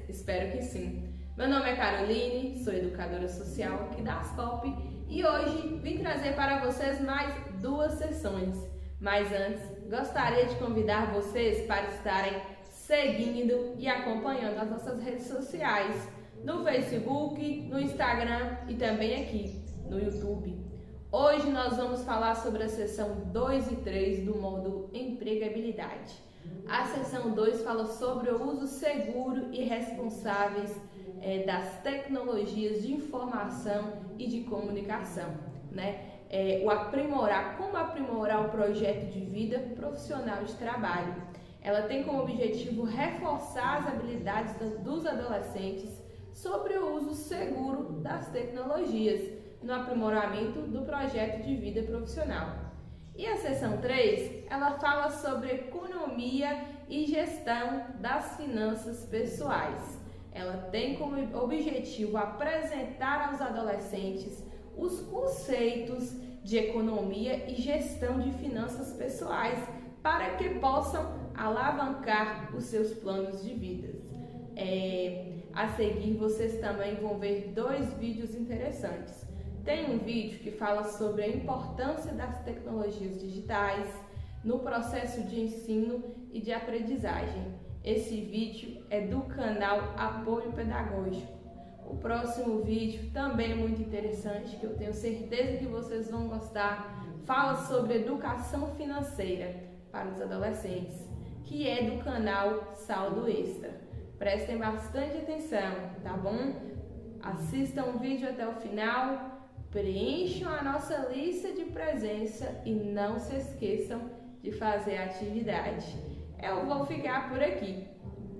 Espero que sim. Meu nome é Caroline, sou educadora social aqui da Aspop e hoje vim trazer para vocês mais 2 sessões. Mas antes, gostaria de convidar vocês para estarem seguindo e acompanhando as nossas redes sociais, no Facebook, no Instagram e também aqui no YouTube. Hoje nós vamos falar sobre a sessão 2 e 3 do módulo Empregabilidade. A sessão 2 fala sobre o uso seguro e responsáveis das tecnologias de informação e de comunicação, como aprimorar o projeto de vida profissional de trabalho. Ela tem como objetivo reforçar as habilidades dos adolescentes sobre o uso seguro das tecnologias no aprimoramento do projeto de vida profissional. E a seção 3, ela fala sobre economia e gestão das finanças pessoais. Ela tem como objetivo apresentar aos adolescentes os conceitos de economia e gestão de finanças pessoais para que possam alavancar os seus planos de vida. A seguir, vocês também vão ver 2 vídeos interessantes. Tem um vídeo que fala sobre a importância das tecnologias digitais no processo de ensino e de aprendizagem. Esse vídeo é do canal Apoio Pedagógico. O próximo vídeo também é muito interessante, que eu tenho certeza que vocês vão gostar. Fala sobre educação financeira para os adolescentes, que é do canal Saldo Extra. Prestem bastante atenção, tá bom? Assistam o vídeo até o final. Preencham a nossa lista de presença e não se esqueçam de fazer a atividade. Eu vou ficar por aqui,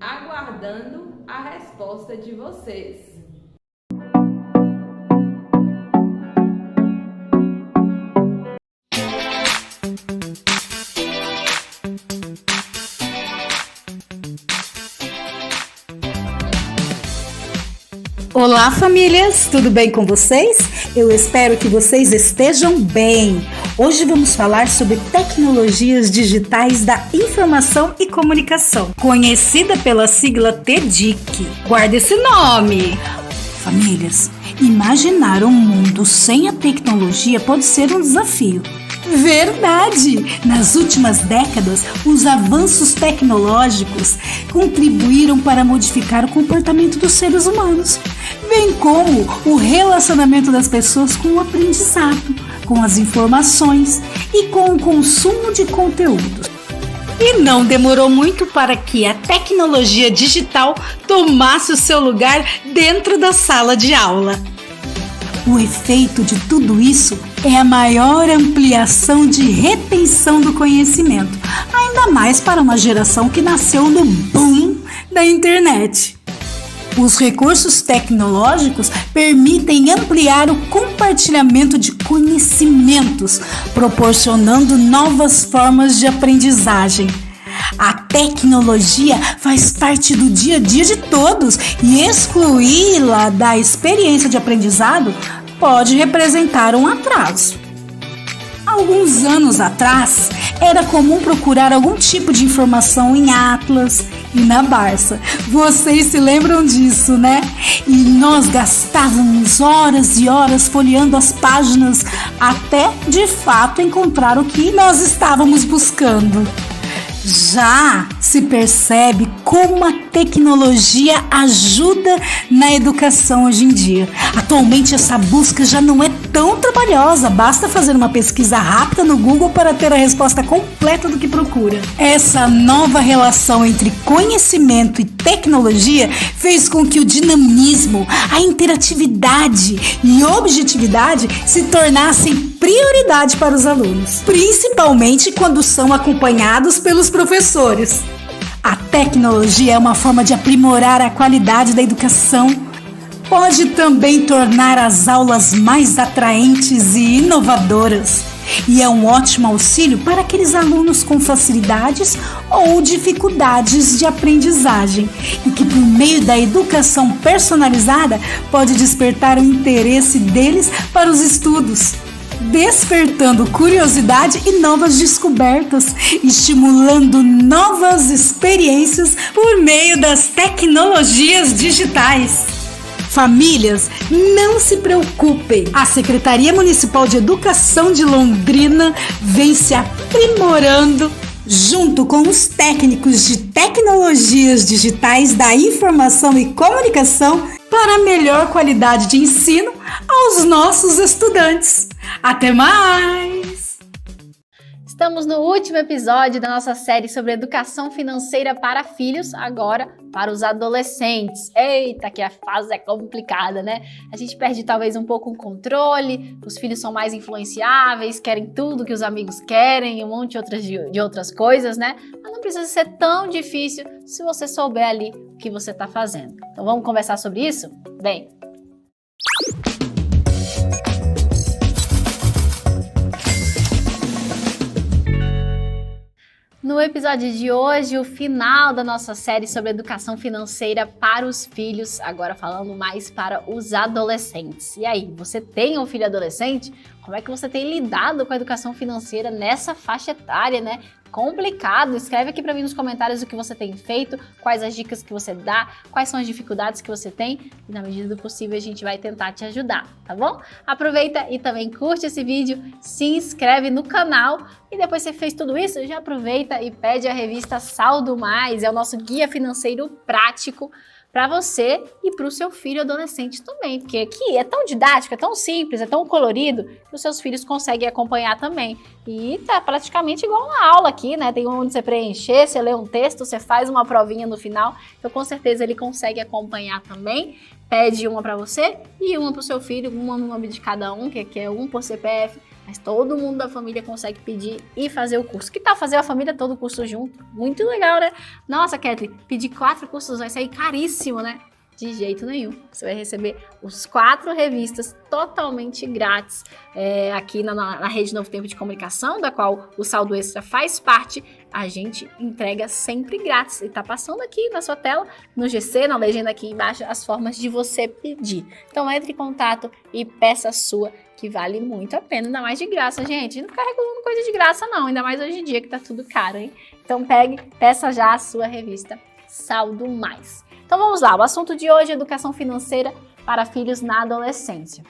aguardando a resposta de vocês. Olá, famílias! Tudo bem com vocês? Eu espero que vocês estejam bem. Hoje vamos falar sobre tecnologias digitais da informação e comunicação, conhecida pela sigla TDIC. Guarda esse nome! Famílias, imaginar um mundo sem a tecnologia pode ser um desafio. Verdade! Nas últimas décadas, os avanços tecnológicos contribuíram para modificar o comportamento dos seres humanos, bem como o relacionamento das pessoas com o aprendizado, com as informações e com o consumo de conteúdos. E não demorou muito para que a tecnologia digital tomasse o seu lugar dentro da sala de aula. O efeito de tudo isso é a maior ampliação de retenção do conhecimento, ainda mais para uma geração que nasceu no boom da internet. Os recursos tecnológicos permitem ampliar o compartilhamento de conhecimentos, proporcionando novas formas de aprendizagem. A tecnologia faz parte do dia a dia de todos e excluí-la da experiência de aprendizado pode representar um atraso. Alguns anos atrás, era comum procurar algum tipo de informação em Atlas e na Barça. Vocês se lembram disso, né? E nós gastávamos horas e horas folheando as páginas até, de fato, encontrar o que nós estávamos buscando. Já se percebe como a tecnologia ajuda na educação hoje em dia. Atualmente essa busca já não é tão trabalhosa, basta fazer uma pesquisa rápida no Google para ter a resposta completa do que procura. Essa nova relação entre conhecimento e tecnologia fez com que o dinamismo, a interatividade e objetividade se tornassem prioridade para os alunos, principalmente quando são acompanhados pelos professores. A tecnologia é uma forma de aprimorar a qualidade da educação. Pode também tornar as aulas mais atraentes e inovadoras. E é um ótimo auxílio para aqueles alunos com facilidades ou dificuldades de aprendizagem e que, por meio da educação personalizada, pode despertar o interesse deles para os estudos. despertando curiosidade e novas descobertas, estimulando novas experiências por meio das tecnologias digitais. Famílias, não se preocupem! A Secretaria Municipal de Educação de Londrina vem se aprimorando junto com os técnicos de tecnologias digitais da informação e comunicação para melhor qualidade de ensino aos nossos estudantes. Até mais! Estamos no último episódio da nossa série sobre educação financeira para filhos, agora para os adolescentes. Eita, que a fase é complicada, né? A gente perde talvez um pouco o controle, os filhos são mais influenciáveis, querem tudo que os amigos querem, um monte de outras coisas, né? Mas não precisa ser tão difícil se você souber ali o que você está fazendo. Então vamos conversar sobre isso? Bem, no episódio de hoje, o final da nossa série sobre educação financeira para os filhos, agora falando mais para os adolescentes. E aí, você tem um filho adolescente? Como é que você tem lidado com a educação financeira nessa faixa etária, né? Complicado. Escreve aqui para mim nos comentários o que você tem feito, quais as dicas que você dá, quais são as dificuldades que você tem e na medida do possível a gente vai tentar te ajudar, tá bom? Aproveita e também curte esse vídeo, se inscreve no canal e depois que você fez tudo isso, já aproveita e pede a revista Saldo Mais, é o nosso guia financeiro prático para você e para o seu filho adolescente também, porque aqui é tão didático, é tão simples, é tão colorido que os seus filhos conseguem acompanhar também. E tá praticamente igual uma aula aqui, né? Tem onde você preencher, você lê um texto, você faz uma provinha no final, então com certeza ele consegue acompanhar também. Pede uma para você e uma para o seu filho, uma no nome de cada um, que é um por CPF, mas todo mundo da família consegue pedir e fazer o curso. Que tal fazer a família todo o curso junto? Muito legal, né? Nossa, Kathleen, pedir 4 cursos vai sair caríssimo, né? De jeito nenhum. Você vai receber os 4 revistas totalmente grátis aqui na Rede Novo Tempo de Comunicação, da qual o Saldo Extra faz parte. A gente entrega sempre grátis. E tá passando aqui na sua tela, no GC, na legenda aqui embaixo, as formas de você pedir. Então entre em contato e peça a sua, que vale muito a pena, ainda mais de graça, gente. Não fica regulando coisa de graça não, ainda mais hoje em dia que tá tudo caro, hein? Então peça já a sua revista Saldo Mais. Então vamos lá, o assunto de hoje é educação financeira para filhos na adolescência.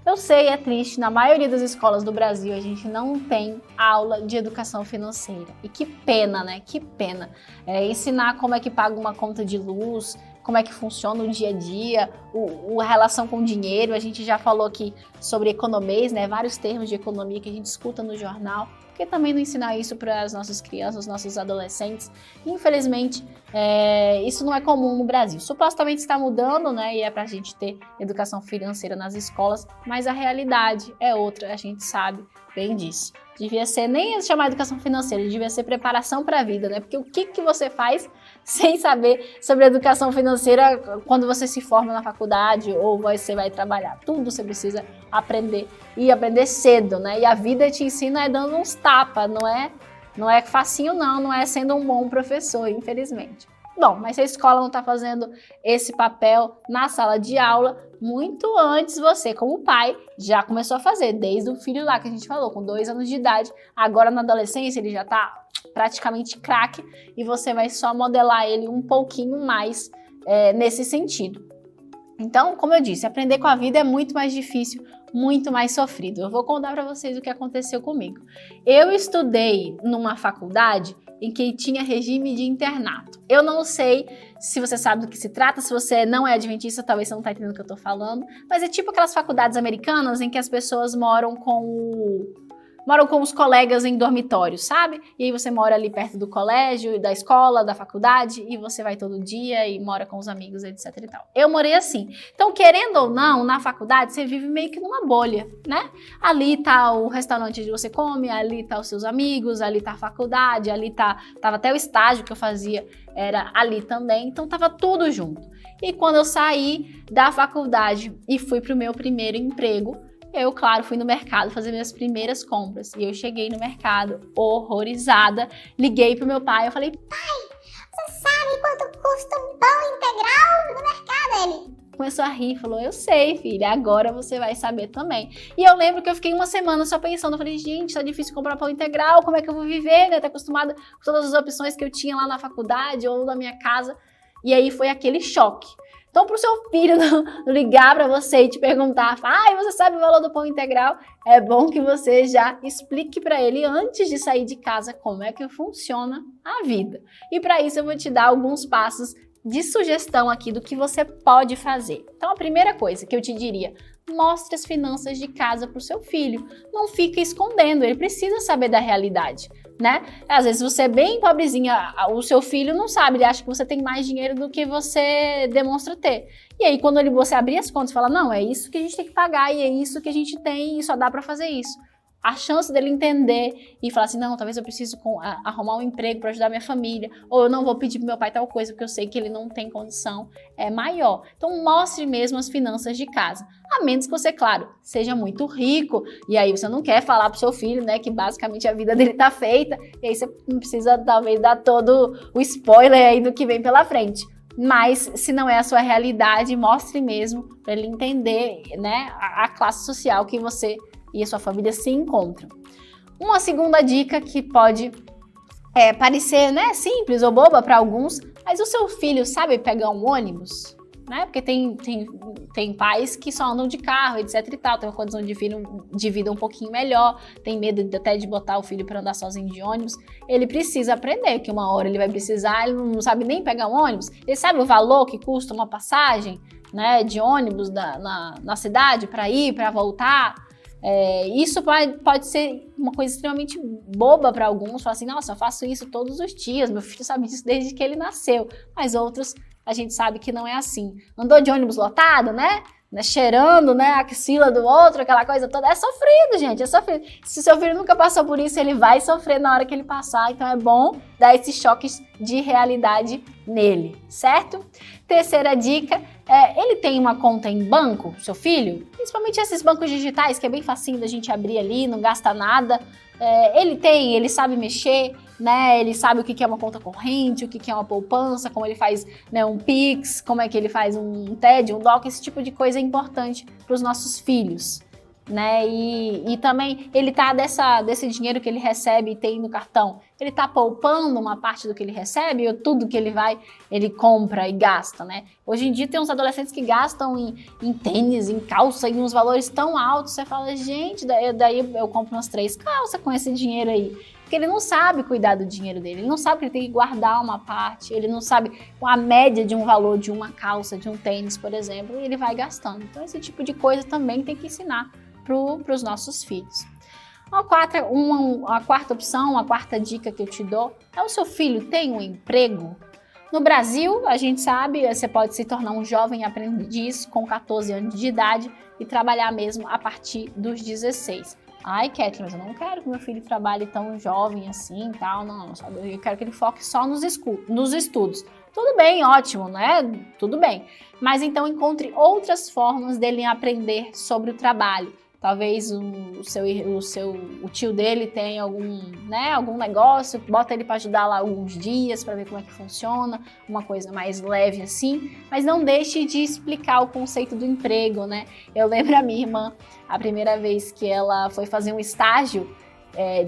Eu sei, é triste, na maioria das escolas do Brasil a gente não tem aula de educação financeira. E que pena, né? Que pena. Ensinar como é que paga uma conta de luz, como é que funciona o dia a dia, a relação com o dinheiro. A gente já falou aqui sobre economês, né? Vários termos de economia que a gente escuta no jornal. Por que também não ensinar isso para as nossas crianças, os nossos adolescentes? Infelizmente, isso não é comum no Brasil. Supostamente está mudando, né? E é para a gente ter educação financeira nas escolas, mas a realidade é outra, a gente sabe bem disso. Devia ser nem chamar educação financeira, devia ser preparação para a vida, né? Porque o que você faz sem saber sobre educação financeira quando você se forma na faculdade ou você vai trabalhar? Tudo você precisa aprender e aprender cedo, né? E a vida te ensina dando uns tapas, não é facinho não é sendo um bom professor, infelizmente. Bom, mas se a escola não está fazendo esse papel na sala de aula, muito antes você, como pai, já começou a fazer, desde o filho lá que a gente falou, com 2 anos de idade, agora na adolescência ele já está praticamente craque e você vai só modelar ele um pouquinho mais nesse sentido. Então, como eu disse, aprender com a vida é muito mais difícil, muito mais sofrido. Eu vou contar para vocês o que aconteceu comigo. Eu estudei numa faculdade em que tinha regime de internato. Eu não sei se você sabe do que se trata, se você não é adventista, talvez você não está entendendo o que eu estou falando, mas é tipo aquelas faculdades americanas em que as pessoas moram com os colegas em dormitórios, sabe? E aí você mora ali perto do colégio, da escola, da faculdade, e você vai todo dia e mora com os amigos, etc e tal. Eu morei assim. Então, querendo ou não, na faculdade você vive meio que numa bolha, né? Ali tá o restaurante onde você come, ali tá os seus amigos, ali tá a faculdade, ali tava até o estágio que eu fazia, era ali também, então tava tudo junto. E quando eu saí da faculdade e fui pro meu primeiro emprego, eu, claro, fui no mercado fazer minhas primeiras compras. E eu cheguei no mercado horrorizada, liguei pro meu pai, eu falei, pai, você sabe quanto custa um pão integral no mercado? Ele, começou a rir, falou, eu sei, filha, agora você vai saber também. E eu lembro que eu fiquei uma semana só pensando, eu falei, gente, tá difícil comprar pão integral, como é que eu vou viver, né? Tá acostumada com todas as opções que eu tinha lá na faculdade ou na minha casa. E aí foi aquele choque. Então, para o seu filho não ligar para você e te perguntar, você sabe o valor do pão integral? É bom que você já explique para ele antes de sair de casa como é que funciona a vida. E para isso eu vou te dar alguns passos de sugestão aqui do que você pode fazer. Então, a primeira coisa que eu te diria, mostre as finanças de casa para o seu filho. Não fica escondendo, ele precisa saber da realidade, né? Às vezes você é bem pobrezinha, o seu filho não sabe, ele acha que você tem mais dinheiro do que você demonstra ter. E aí, quando você abrir as contas e falar, não, é isso que a gente tem que pagar e é isso que a gente tem e só dá para fazer isso. A chance dele entender e falar assim, não, talvez eu preciso arrumar um emprego para ajudar minha família, ou eu não vou pedir pro meu pai tal coisa porque eu sei que ele não tem condição, é maior. Então mostre mesmo as finanças de casa, a menos que você, claro, seja muito rico, e aí você não quer falar pro seu filho, né, que basicamente a vida dele tá feita, e aí você não precisa talvez dar todo o spoiler aí do que vem pela frente. Mas, se não é a sua realidade, mostre mesmo para ele entender, né, a classe social que você e a sua família se encontram. Uma segunda dica que pode parecer, né, simples ou boba para alguns, mas o seu filho sabe pegar um ônibus? Né? Porque tem pais que só andam de carro, etc e tal, tem uma condição de vida um pouquinho melhor, tem medo até de botar o filho para andar sozinho de ônibus. Ele precisa aprender que uma hora ele vai precisar, ele não sabe nem pegar um ônibus, ele sabe o valor que custa uma passagem, né, de ônibus na cidade para ir, para voltar. Isso pode ser uma coisa extremamente boba para alguns, falar assim, nossa, eu faço isso todos os dias, meu filho sabe disso desde que ele nasceu, mas outros a gente sabe que não é assim. Andou de ônibus lotado, né? Cheirando, né, a axila do outro, aquela coisa toda, é sofrido, gente, é sofrido. Se seu filho nunca passou por isso, ele vai sofrer na hora que ele passar, então é bom dar esses choques de realidade nele, certo? Terceira dica, ele tem uma conta em banco, seu filho? Principalmente esses bancos digitais, que é bem facinho da gente abrir ali, não gasta nada. Ele sabe mexer, né? Ele sabe o que é uma conta corrente, o que é uma poupança, como ele faz, né, um Pix, como é que ele faz um TED, um DOC, esse tipo de coisa é importante para os nossos filhos, né? E também ele tá desse dinheiro que ele recebe e tem no cartão, ele tá poupando uma parte do que ele recebe ou tudo que ele compra e gasta, né? Hoje em dia tem uns adolescentes que gastam em tênis, em calça, em uns valores tão altos, você fala, gente, daí eu compro umas 3 calças com esse dinheiro aí. Porque ele não sabe cuidar do dinheiro dele, ele não sabe que ele tem que guardar uma parte, ele não sabe a média de um valor de uma calça, de um tênis, por exemplo, e ele vai gastando. Então esse tipo de coisa também tem que ensinar para os nossos filhos. A quarta opção, a quarta dica que eu te dou é o seu filho tem um emprego? No Brasil, a gente sabe, você pode se tornar um jovem aprendiz com 14 anos de idade e trabalhar mesmo a partir dos 16. Ai, Kathleen, mas eu não quero que meu filho trabalhe tão jovem assim e tal, não, sabe? Eu quero que ele foque só nos estudos. Tudo bem, ótimo, né? Tudo bem. Mas então encontre outras formas dele aprender sobre o trabalho. Talvez o tio dele tenha algum negócio, bota ele para ajudar lá alguns dias para ver como é que funciona, uma coisa mais leve assim, mas não deixe de explicar o conceito do emprego, né? Eu lembro a minha irmã, a primeira vez que ela foi fazer um estágio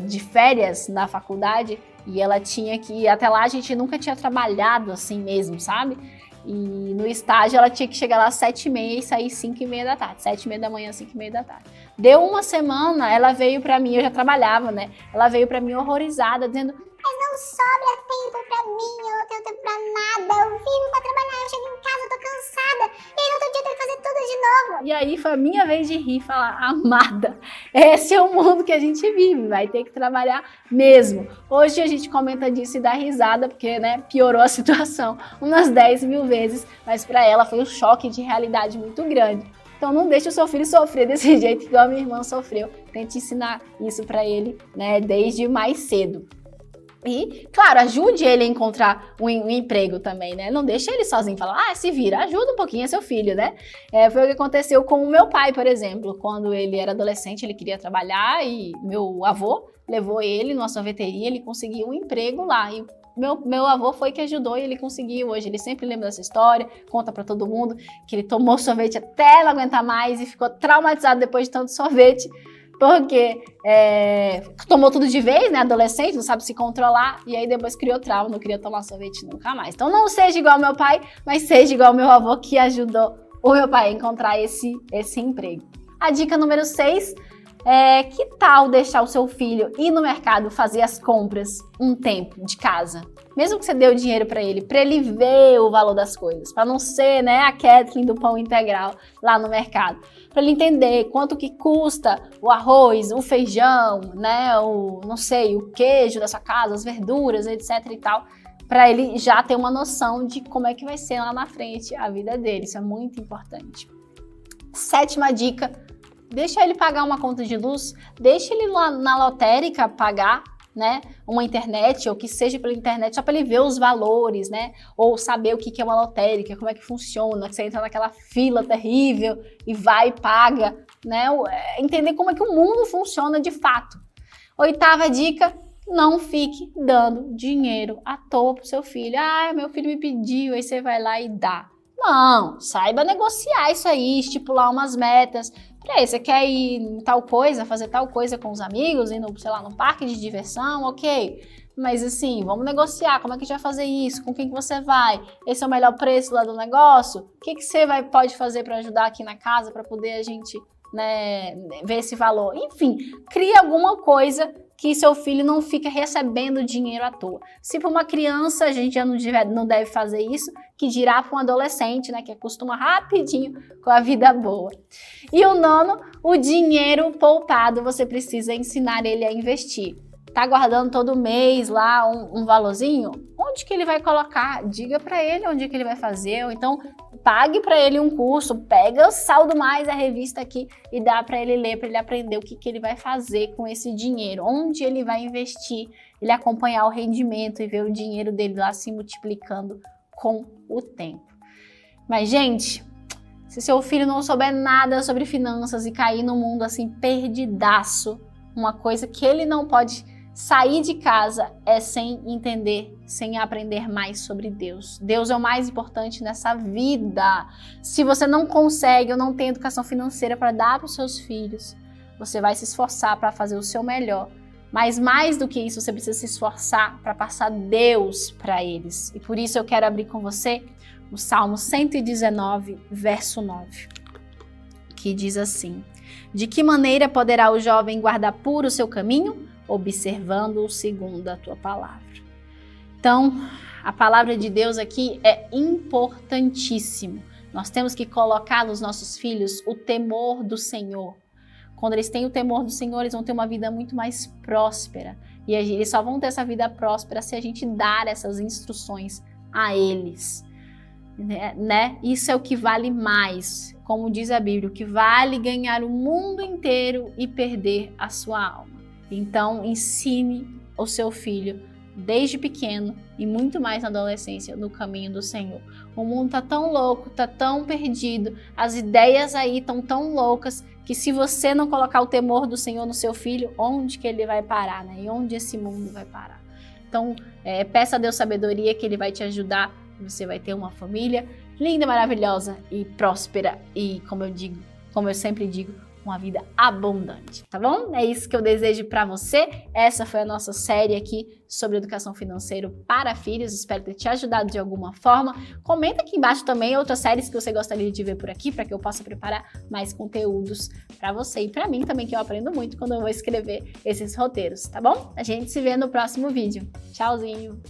de férias na faculdade e ela tinha que, até lá a gente nunca tinha trabalhado assim mesmo, sabe? E no estágio ela tinha que chegar lá às 7h30 e sair 5h30 da tarde, 7h30 da manhã, 5h30 da tarde. Deu uma semana, ela veio pra mim, eu já trabalhava, né? Ela veio pra mim horrorizada, dizendo, mas não sobra tempo pra mim, eu não tenho tempo pra nada, eu vivo pra trabalhar, eu chego em casa, eu tô cansada, e aí no outro dia eu tenho que fazer tudo de novo. E aí foi a minha vez de rir e falar, amada, esse é o mundo que a gente vive, vai ter que trabalhar mesmo. Hoje a gente comenta disso e dá risada, porque, né, piorou a situação umas 10.000 vezes, mas pra ela foi um choque de realidade muito grande. Então não deixe o seu filho sofrer desse jeito igual a minha irmã sofreu. Tente ensinar isso para ele, né, desde mais cedo. E, claro, ajude ele a encontrar um emprego também, né? Não deixe ele sozinho, fala, se vira, ajuda um pouquinho, é seu filho, né? Foi o que aconteceu com o meu pai, por exemplo. Quando ele era adolescente, ele queria trabalhar e meu avô levou ele numa sorveteria, ele conseguiu um emprego lá. E meu avô foi que ajudou e ele conseguiu. Hoje ele sempre lembra dessa história, conta pra todo mundo que ele tomou sorvete até não aguentar mais e ficou traumatizado depois de tanto sorvete, porque tomou tudo de vez, né, adolescente, não sabe se controlar, e aí depois criou trauma, não queria tomar sorvete nunca mais. Então não seja igual ao meu pai, mas seja igual ao meu avô que ajudou o meu pai a encontrar esse emprego. A dica número 6 que tal deixar o seu filho ir no mercado fazer as compras um tempo de casa? Mesmo que você dê o dinheiro para ele ver o valor das coisas, para não ser, né, a Kathleen do pão integral lá no mercado, para ele entender quanto que custa o arroz, o feijão, né, o queijo da sua casa, as verduras, etc e tal, para ele já ter uma noção de como é que vai ser lá na frente a vida dele. Isso é muito importante. 7ª dica: deixa ele pagar uma conta de luz, deixa ele lá na lotérica pagar, né, uma internet, ou que seja pela internet, só para ele ver os valores, né, ou saber o que é uma lotérica, como é que funciona, que você entra naquela fila terrível e vai e paga, né, entender como é que o mundo funciona de fato. 8ª dica: não fique dando dinheiro à toa pro seu filho. Meu filho me pediu, aí você vai lá e dá. Não, saiba negociar isso aí, estipular umas metas. Peraí, você quer ir em tal coisa, fazer tal coisa com os amigos, ir no, sei lá, no parque de diversão, ok. Mas assim, vamos negociar, como é que a gente vai fazer isso, com quem que você vai, esse é o melhor preço lá do negócio, o que você pode fazer para ajudar aqui na casa, para poder a gente, né, ver esse valor. Enfim, cria alguma coisa que seu filho não fica recebendo dinheiro à toa. Se para uma criança a gente já não deve fazer isso, que dirá para um adolescente, né, que acostuma rapidinho com a vida boa. E o 9º, o dinheiro poupado, você precisa ensinar ele a investir. Tá guardando todo mês lá um valorzinho? Onde que ele vai colocar? Diga para ele onde que ele vai fazer, ou então pague para ele um curso, pega o Saldo Mais, a revista aqui, e dá para ele ler, para ele aprender o que ele vai fazer com esse dinheiro, onde ele vai investir, ele acompanhar o rendimento e ver o dinheiro dele lá se multiplicando com o tempo. Mas, gente, se seu filho não souber nada sobre finanças e cair no mundo assim perdidaço, uma coisa que ele não pode sair de casa é sem entender, sem aprender mais sobre Deus. Deus é o mais importante nessa vida. Se você não consegue ou não tem educação financeira para dar para os seus filhos, você vai se esforçar para fazer o seu melhor. Mas mais do que isso, você precisa se esforçar para passar Deus para eles. E por isso eu quero abrir com você o Salmo 119, verso 9, que diz assim: de que maneira poderá o jovem guardar puro o seu caminho? Observando-o segundo a tua palavra. Então, a palavra de Deus aqui é importantíssimo. Nós temos que colocar nos nossos filhos o temor do Senhor. Quando eles têm o temor do Senhor, eles vão ter uma vida muito mais próspera. E eles só vão ter essa vida próspera se a gente dar essas instruções a eles. Né? Isso é o que vale mais. Como diz a Bíblia, o que vale ganhar o mundo inteiro e perder a sua alma. Então, ensine o seu filho desde pequeno e muito mais na adolescência no caminho do Senhor. O mundo tá tão louco, tá tão perdido, as ideias aí estão tão loucas que se você não colocar o temor do Senhor no seu filho, onde que ele vai parar, né? E onde esse mundo vai parar? Então, peça a Deus sabedoria que Ele vai te ajudar. Você vai ter uma família linda, maravilhosa e próspera e, como eu sempre digo, uma vida abundante, tá bom? É isso que eu desejo para você. Essa foi a nossa série aqui sobre educação financeira para filhos. Espero ter te ajudado de alguma forma. Comenta aqui embaixo também outras séries que você gostaria de ver por aqui, para que eu possa preparar mais conteúdos para você e para mim também, que eu aprendo muito quando eu vou escrever esses roteiros, tá bom? A gente se vê no próximo vídeo. Tchauzinho!